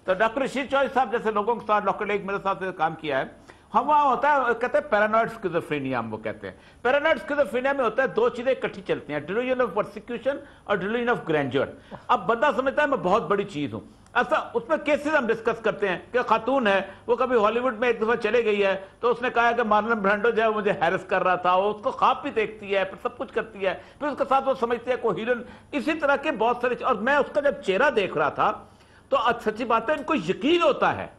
तो डॉक्टर रशीद चौधरी साहब जैसे लोगों के साथ, डॉक्टर लेक मेरे साथ काम किया है। हम वहां होता है, कहते हैं पैरानॉइड स्किज़ोफ्रेनिया, हम वो कहते हैं। पैरानॉइड स्किज़ोफ्रेनिया में होता है दो चीजें इकट्ठी चलती हैं, डिल्यूजन ऑफ परसिक्यूशन और डिल्यूजन ऑफ ग्रैंडियर। अब बंदा समझता है मैं बहुत बड़ी चीज हूँ। ऐसा उसमें केसेस हम डिस्कस करते हैं कि खातून है, वो कभी हॉलीवुड में एक दफा चले गई है, तो उसने कहा कि मार्लन ब्रांडो जो है मुझे हैरेस कर रहा था, वो उसको ख्वाब भी देखती है, फिर सब कुछ करती है, फिर उसके साथ वो समझती है कोई हीरोइन। इसी तरह के बहुत सारे, और मैं उसका जब चेहरा देख रहा था तो सच्ची बात है इनको यकीन होता है,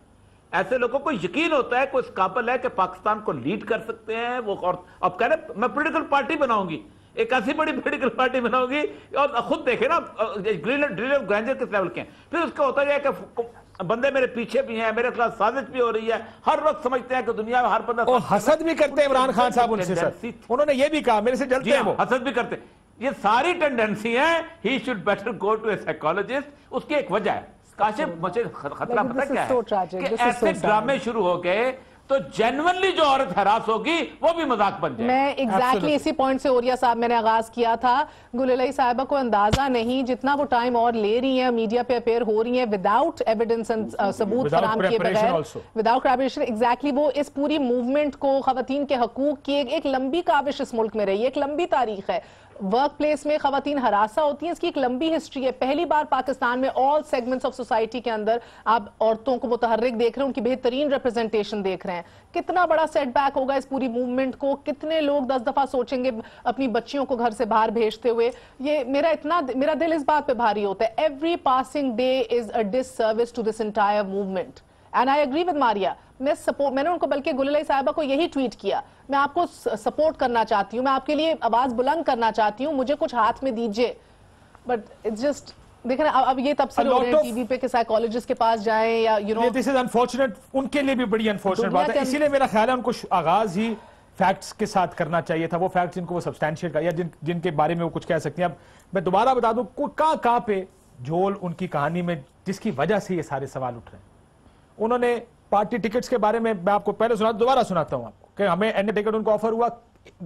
ऐसे लोगों को यकीन होता है कोई इस काबिल है कि पाकिस्तान को लीड कर सकते हैं वो। और अब कह रहे मैं पॉलिटिकल पार्टी बनाऊंगी, एक ऐसी बड़ी पॉलिटिकल पार्टी बनाऊंगी, और खुद देखे ना ड्रिल ऑफ ग्रैंडियर किस लेवल के हैं। फिर उसका होता है कि बंदे मेरे पीछे भी हैं, मेरे खिलाफ साजिश भी हो रही है, हर वक्त समझते हैं कि दुनिया में हर बंदा हसद भी करते हैं इमरान खान साहब उनसे। सर उन्होंने ये भी कहा मेरे से जलते हैं वो, हसद भी करते हैं। ये सारी टेंडेंसी है, he should better go to a psychologist. उसकी एक वजह है काशिफ, मुझे खतरा पता क्या है कि ऐसे ड्रामे शुरू हो गए तो जेन्युइनली जो औरत हरास होगी वो भी मजाक बन जाए। मैं एग्जैक्टली इसी पॉइंट से ओरिया साहब मैंने आगाज किया था। गुललई साहिबा को अंदाजा नहीं जितना वो टाइम और ले रही हैं, मीडिया पे अपेयर हो रही हैं विदाउट एविडेंस एंड सबूत फराहम किए बगैर, विदाउट प्रिपरेशन। एग्जैक्टली वो इस पूरी मूवमेंट को, खवातीन के हकूक की एक लंबी काविश इस मुल्क में रही है, एक लंबी तारीख है। वर्क प्लेस में खवातीन हरासा होती हैं, इसकी एक लंबी हिस्ट्री है। पहली बार पाकिस्तान में ऑल सेगमेंट्स ऑफ सोसाइटी के अंदर आप औरतों को मुतहर्रिक देख रहे हैं, उनकी बेहतरीन रिप्रेजेंटेशन देख रहे हैं। कितना बड़ा सेटबैक होगा इस पूरी मूवमेंट को, कितने लोग 10 दफा सोचेंगे अपनी बच्चियों को घर से बाहर भेजते हुए। ये मेरा दिल इस बात पे भारी होता है। Every passing day is a disservice to this entire movement and I agree with Maria. मैंने उनको बल्कि गुललई साहिबा को यही ट्वीट किया, मैं आपको सपोर्ट करना चाहती हूँ, मैं आपके लिए आवाज बुलंद करना चाहती हूँ, मुझे कुछ हाथ में दीजिए। बट इट्स जस्ट देखें अब ये तबसरे हो रहे हैं टीवी पे कि साइकोलॉजिस्ट के पास जाएं या दिस इज अनफॉर्चुनेट, उनके लिए भी बड़ी अनफॉर्चुनेट बात है। इसीलिए मेरा ख्याल है उनको आगाज ही फैक्ट्स के साथ करना चाहिए था, वो फैक्ट्स जिनको वो सब्सटैंशिएट या जिनके बारे में वो कुछ कह सकती हैं। अब मैं दोबारा बता दूं, कहां पे झोल उनकी कहानी में जिसकी वजह से ये सारे सवाल उठ रहे हैं। उन्होंने पार्टी टिकट्स के बारे में मैं आपको पहले सुना, दोबारा सुनाता हूं आपको कि हमें एनए टिकट उनको ऑफर हुआ,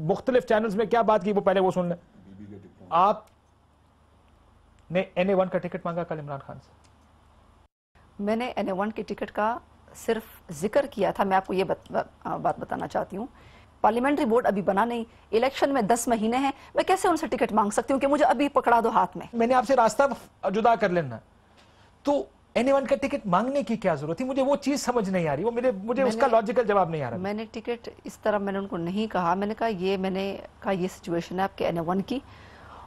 मुख्तलिफ चैनल्स में क्या बात की वो पहले वो सुन लें। आप ने NA1 का टिकट मांगा कल इमरान खान से? मैंने NA1 की टिकट का सिर्फ जिक्र किया था। मैं आपको ये बात बताना चाहती हूँ, पार्लियामेंट्री बोर्ड अभी बना नहीं, इलेक्शन में 10 महीने हैं, मैं कैसे उनसे टिकट मांग सकती हूँ कि मुझे अभी पकड़ा दो हाथ में। मैंने आपसे रास्ता जुदा कर लेना, तो NA1 का टिकट मांगने की क्या जरूरत थी? मुझे वो चीज समझ नहीं आ रही, वो मुझे उसका लॉजिकल जवाब नहीं आ रहा। मैंने टिकट इस तरह मैंने उनको नहीं कहा, मैंने कहा ये सिचुएशन है आपके NA1 की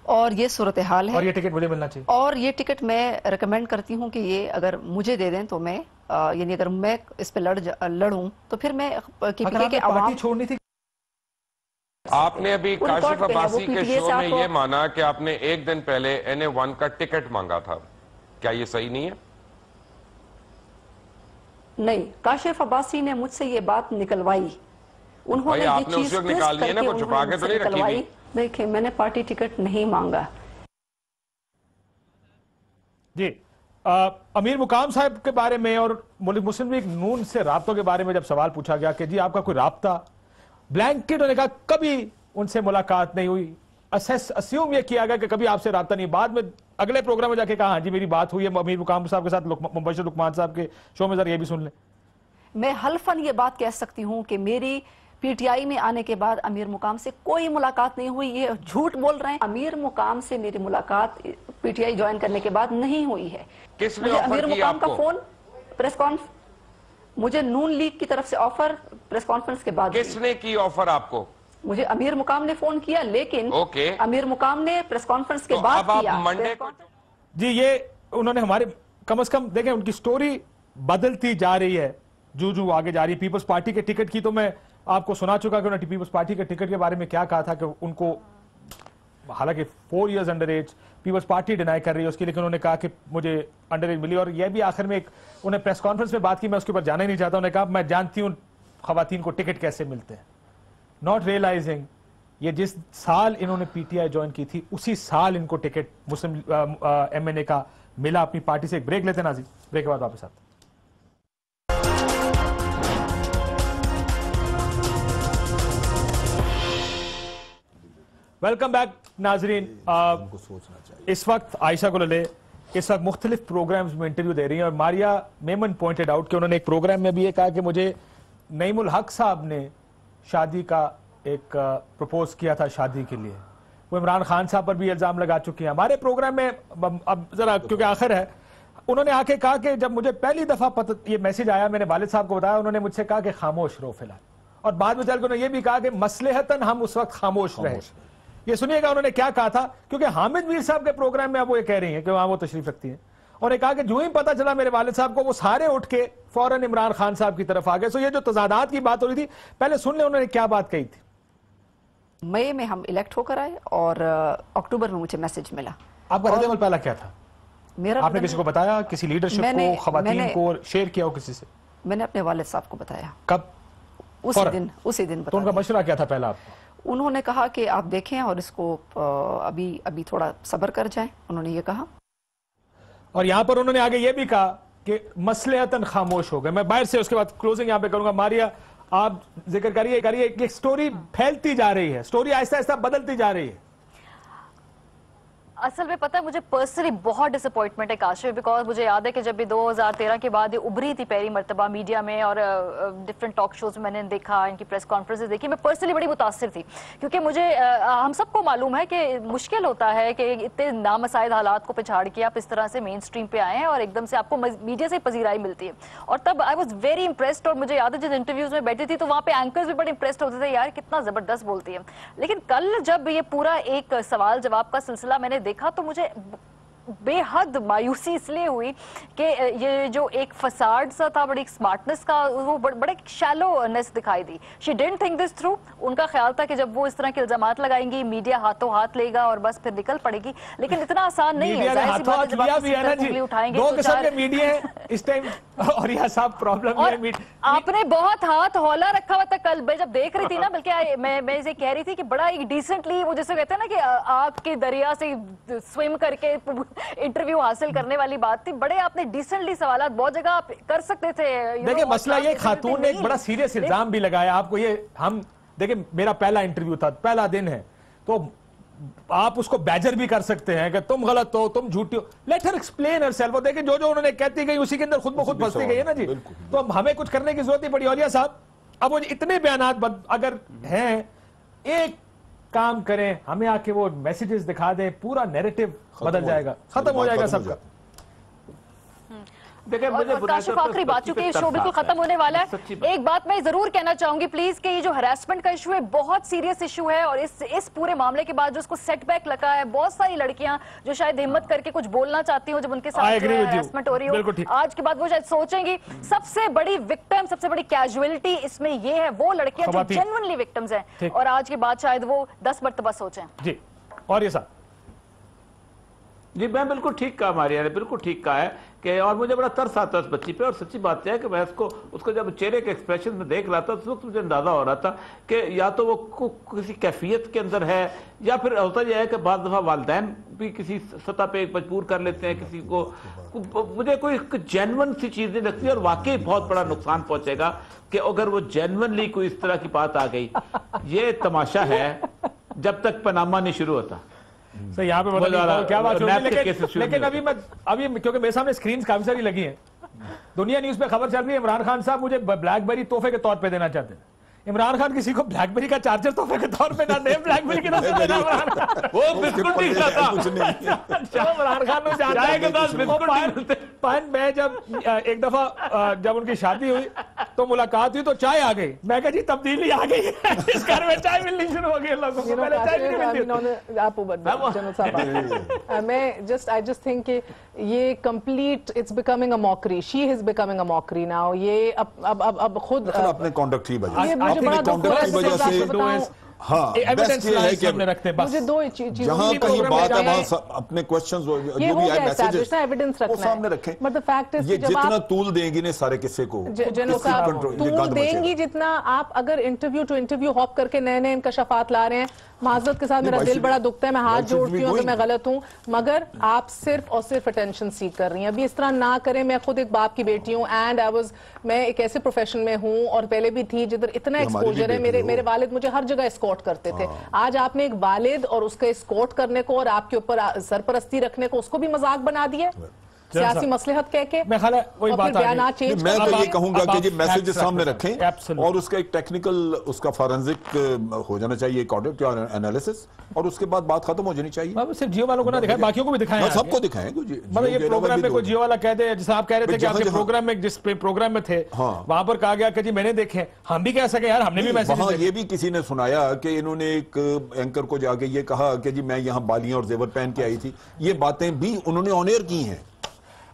और ये सूरत हाल है और ये टिकट मुझे मिलना चाहिए, और ये टिकट मैं रिकमेंड करती हूँ कि ये अगर मुझे दे दें तो मैं यानी अगर मैं इस पे लड़ूं तो फिर मैं PPK के अवाम छोड़नी थी। आपने अभी काशिफ अब्बासी के शो में ये माना कि आपने एक दिन पहले NA1 का टिकट मांगा था, क्या ये सही नहीं है? नहीं, काशिफ अब्बासी ने मुझसे ये बात निकलवाई, उन्होंने ये चीज निकाल ली ना, कुछ छुपा के तो नहीं रखी थी। देखिए, मैंने पार्टी टिकट नहीं मांगा जी। अमीर मुकाम साहब के बारे में और मुस्लिम लीग नून से राब्तों के बारे में जब सवाल पूछा गया कि जी आपका कोई राब्ता, ब्लैंकेट उन्होंने कहा कभी उनसे मुलाकात नहीं हुई, अस्यूम ये किया गया कि कभी आपसे राब्ता नहीं। बाद में अगले प्रोग्राम में जाके कहा हाँ जी मेरी बात हुई है अमीर मुकाम साहब के साथ, मुबशिर लुकमान साहब के शो में, जरा ये भी सुन लें। मैं हल्फन ये बात कह सकती हूँ कि मेरी PTI में आने के बाद अमीर मुकाम से कोई मुलाकात नहीं हुई, ये झूठ बोल रहे हैं। अमीर मुकाम से मेरी मुलाकात PTI ज्वाइन करने के बाद नहीं हुई है। किसने मुझे ऑफर अमीर किया मुकाम आपको? का फोन प्रेस कॉन्फ्रेंस, मुझे नून लीग की तरफ से ऑफर प्रेस कॉन्फ्रेंस के बाद। किसने की ऑफर आपको? मुझे अमीर मुकाम ने फोन किया, लेकिन अमीर मुकाम ने प्रेस कॉन्फ्रेंस के बाद किया। मंडे को जी ये उन्होंने हमारे कम से कम देखें उनकी स्टोरी बदलती जा रही है जो आगे जा रही है। पीपल्स पार्टी के टिकट की तो मैं आपको सुना चुका कि उन्होंने पीपल्स पार्टी के टिकट के बारे में क्या कहा था कि उनको हालांकि 4 years under age Peoples Party deny कर रही है उसकी, लेकिन उन्होंने कहा कि मुझे अंडर एज मिली। और यह भी आखिर में एक उन्हें प्रेस कॉन्फ्रेंस में बात की, मैं उसके ऊपर जाना ही नहीं चाहता। उन्होंने कहा मैं जानती हूँ खवातीन को टिकट कैसे मिलते हैं, नॉट रियलाइजिंग ये जिस साल इन्होंने PTI ज्वाइन की थी उसी साल इनको टिकट मुस्लिम MNA का मिला अपनी पार्टी से। एक ब्रेक लेते नाज़रीन, ब्रेक के बाद वापस आते। वेलकम बैक नाजरीन। इस वक्त आयशा गुलले इस वक्त मुख्तलिफ प्रोग्राम्स में इंटरव्यू दे रही हैं और मारिया मेमन पॉइंटेड आउट कि उन्होंने एक प्रोग्राम में भी ये कहा कि मुझे नईमुल हक साहब ने शादी का एक प्रपोज किया था शादी के लिए, वो इमरान खान साहब पर भी इल्ज़ाम लगा चुकी हैं। हमारे प्रोग्राम में अब जरा क्योंकि आखिर है, उन्होंने आके कहा कि जब मुझे पहली दफ़ा ये मैसेज आया मैंने वालिद साहब को बताया, उन्होंने मुझसे कहा कि खामोश रहो फिलहाल, और बाद में चल के उन्होंने ये भी कहा कि मसलहतन हम उस वक्त खामोश रहे। ये सुनिएगा उन्होंने क्या कहा था, क्योंकि हामिद मीर साहब के प्रोग्राम में अब वो ये कह रही हैं कि वहां वो तशरीफ रखती हैं, और कहा कि जो ही पता चला मेरे वालिद साहब को वो सारे उठ के फौरन इमरान खान साहब की तरफ आ गए। सो ये जो तजादात की बात हो रही थी, पहले सुन ले उन्होंने क्या बात कही थी। मई में हम इलेक्ट होकर आए और अक्टूबर में मुझे मैसेज मिला। आपका रद्द अमल पहला क्या था? मेरा आपने किसी को बताया, किसी लीडरशिप को, खवातीन को शेयर किया हो किसी से? मैंने अपने वालिद साहब को बताया। कब? उसी दिन तो उनका मशवरा क्या था पहला आपको? उन्होंने कहा कि आप देखें और इसको अभी थोड़ा सब्र कर जाएं, उन्होंने ये कहा। और यहां पर उन्होंने आगे ये भी कहा कि मसलहतन खामोश हो गए। मैं बाहर से उसके बाद क्लोजिंग यहां पे करूंगा। मारिया आप जिक्र करिए कि स्टोरी फैलती जा रही है, स्टोरी आहिस्ता आहिस्ता बदलती जा रही है। असल में पता है मुझे पर्सनली बहुत डिसअपॉइंटमेंट है काशिफ, बिकॉज मुझे याद है कि जब भी 2013 के बाद ये उभरी थी पहली मरतबा मीडिया में और डिफरेंट टॉक शोज में मैंने देखा, इनकी प्रेस कॉन्फ्रेंसेज देखी, मैं पर्सनली बड़ी मुतासिर थी, क्योंकि मुझे हम सबको मालूम है कि मुश्किल होता है कि इतने नामसाइद हालात को पिछाड़ के आप इस तरह से मेन स्ट्रीम पे आए हैं और एकदम से आपको मीडिया से पजीराई मिलती है। और तब आई वॉज वेरी इंप्रेस्ड, और मुझे याद है जिन इंटरव्यूज में बैठी थी तो वहाँ पे एंकर्स भी बड़े इंप्रेस्ड होते थे, यार कितना जबरदस्त बोलती है। लेकिन कल जब ये पूरा एक सवाल जवाब का सिलसिला मैंने देखा तो मुझे بے حد مایوسی اس لیے ہوئی کہ یہ جو ایک فساد سا تھا, بڑی اسمارٹنس کا, وہ بڑے شیلونیس دکھائی دی. She didn't think this through. ان کا خیال تھا کہ جب وہ اس طرح کے الزامات لگائیں گی میڈیا ہاتھوں ہاتھ لے گا اور بس پھر نکل پڑے گی, لیکن اتنا آسان نہیں ہے. ظاہر سی بات ہے جب آپ کسی طرح انگلی اٹھائیں گے دو تو قسم کے میڈیا ہے اس ٹائم, اور یہ صاحب پرابلم ہے. آپ نے بہت ہاتھ ہولا رکھا ہوا تھا کل میں جب دیکھ رہی تھی نا, بلکہ میں اسے کہہ رہی تھی کہ بڑا ایک ڈیسنٹلی, وہ جیسے کہتے ہیں نا کہ آگ کے دریا سے سوئم کر کے انٹرویو حاصل کرنے والی بات تھی. بڑے آپ نے ڈیسنٹلی سوالات بہت جگہ آپ کر سکتے تھے. دیکھیں مسئلہ یہ, خاتون نے ایک بڑا سیریس الزام بھی لگایا آپ کو. یہ ہم دیکھیں میرا پہلا انٹرویو تھا, پہلا دن ہے, تو آپ اس کو بیجر بھی کر سکتے ہیں کہ تم غلط ہو, تم جھوٹی ہو. Let her explain herself. دیکھیں جو انہوں نے کہتی گئی اسی کے اندر خود بخود پھنستی گئی ہے نا جی. تو ہمیں کچھ کرنے کی ضرورت نہیں پڑی. اولیاء صاحب اب وہ اتنے بیانات اگر ہیں, ایک کام کریں, ہمیں آ کے وہ میسیجز دکھا دیں, پورا نیریٹو بدل جائے گا, ختم ہو جائے گا سب کا. کاشف آخری بات, چونکہ یہ شو بالکل ختم ہونے والا ہے, ایک بات میں ضرور کہنا چاہوں گی پلیز کہ یہ جو ہراسمنٹ کا ایشو ہے بہت سیریس ایشو ہے, اور اس پورے معاملے کے بعد جو اس کو سیٹ بیک لگا ہے, بہت ساری لڑکیاں جو شاید ہمت کر کے کچھ بولنا چاہتی ہوں جب ان کے ساتھ ہراسمنٹ ہو رہی ہو, آج کے بعد وہ شاید سوچیں گی سب سے بڑی وکٹم, سب سے بڑی کیجویلٹی اس میں یہ ہے وہ لڑکیاں جو جینوئنلی وکٹمز ہیں, اور آج کے بعد شاید وہ 10 مرتبہ سوچیں. جی اور یہ صاحب جی میں بالکل ٹھیک کہا ماریہ نے, بالکل ٹھیک کہا ہے کہ, اور مجھے بڑا ترس آتا ہے اس بچی پہ. اور سچی بات ہے کہ میں اس کو جب چہرے کے ایکسپریشن میں دیکھ رہا تھا اس وقت مجھے اندازہ ہو رہا تھا کہ یا تو وہ کسی کیفیت کے اندر ہے, یا پھر ہوتا یہ ہے کہ بعض دفعہ والدین بھی کسی سطح پہ مجبور کر لیتے ہیں کسی کو. مجھے کوئی جینون سی چیز نہیں لگتی, اور واقعی بہت بڑا نقصان پہنچے گا کہ اگر وہ جینونلی کوئی اس طرح کی بات آ گئی. یہ تماشا ہے جب تک پاناما نہیں شروع ہوتا. سر یہاں پہ کیا بات ہوگی, لیکن ابھی کیونکہ میرے سامنے سکرینز کافی ساری لگی ہیں, دنیا نیوز پہ خبر چل رہی ہے عمران خان صاحب مجھے بلیک بیری تحفے کے طور پہ دینا چاہتے ہیں. عمران خان کسی کو بلیک بیری کا چارجر تحفے کے طور پہ نہ دے, بلیک بیری کی طرف سے وہ بالکل ٹھیک تھا. عمران خان نے چاہتا ہے کہ میں جب ایک دفعہ جب ان کی شادی ہوئی تو ملاقات ہوئی تو چائے آ گئی, میں کہا جی تبدیلی آ گئی, اس گھر میں چائے ملنی شروع ہو گئی لوگوں کو, پہلے چائے نہیں ملتی. میں I just think کہ یہ complete it's becoming a mockery. She is becoming a mockery now. یہ اب خود اپنے کانڈکٹ ہی بجائے مجھے دو چیزیں جہاں کہیں بات ہے وہاں اپنے کوسچنز جو بھی آئے میسیجز وہ سامنے رکھیں. یہ جتنا طول دیں گی نے سارے قصے کو, طول دیں گی جتنا آپ اگر انٹرویو ٹو انٹرویو ہاپ کر کے نئے انکشافات لا رہے ہیں. معذرت کے ساتھ میرا دل بڑا دکھتا ہے, میں ہاتھ جوڑتی ہوں کہ میں غلط ہوں, مگر آپ صرف اور صرف اٹینشن سیک کر رہی ہیں. ابھی اس طرح نہ کریں. میں خود ایک باپ کی بیٹی ہوں, اینڈ میں ایک ایسے پروفیشن میں ہوں اور پہلے بھی تھی جدھر اتنا ایکسپوجر ہے. میرے والد مجھے ہر جگہ اسکورٹ کرتے تھے. آج آپ نے ایک والد اور اس کا اسکورٹ کرنے کو اور آپ کے اوپر سرپرستی رکھنے کو اس کو بھی مذاق بنا دیا, سیاسی مصلحت کہہ کے, اور پھر بیانات چینج. میں تو یہ کہوں گا کہ یہ میسیج سامنے رکھیں اور اس کا ایک ٹیکنیکل اس کا فورنزک ہو جانا چاہیے, ایک آڈٹ یا انالیسس, اور اس کے بعد بات ختم ہو جانی چاہیے. صرف جیو والوں کو نہ دکھائیں, باقیوں کو بھی دکھائیں, سب کو دکھائیں. مطلب یہ پروگرام میں کوئی جیو والا کہہ دے, جیسے آپ کہہ رہے تھے کہ آپ کے پروگرام میں جس پروگرام میں تھے وہاں پر کہا گیا کہ جی میں نے دیکھے, ہم بھی کہہ سکے یار ہم نے بھی میسیج. وہاں یہ بھی کسی نے سنایا کہ انہوں نے ایک اینکر کو جا کے یہ کہا کہ جی میں یہاں بالیاں اور زیور پہن کے آئی تھی. یہ باتیں بھی انہوں نے آن ایئر کی ہیں.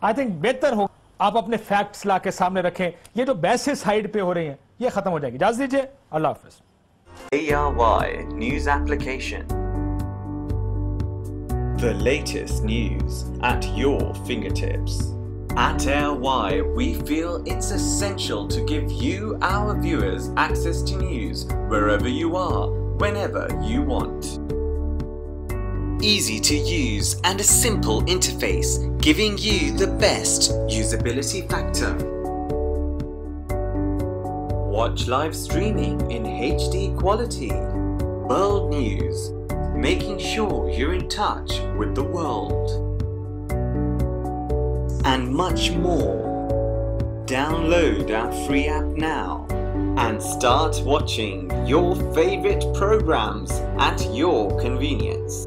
آئی تھنک بہتر ہو آپ اپنے فیکٹس لا کے سامنے رکھیں. یہ جو بیسے سائیڈ پہ ہو رہی ہیں یہ ختم ہو جائے گی. اجازت دیجیے, اللہ حافظ. ARY News Application. The latest news at your fingertips. At ARY, we feel it's essential to give you, our viewers, access to news wherever you are, whenever you want. Easy to use and a simple interface, giving you the best usability factor. Watch live streaming in HD quality. World news, making sure you're in touch with the world. And much more. Download our free app now and start watching your favorite programs at your convenience.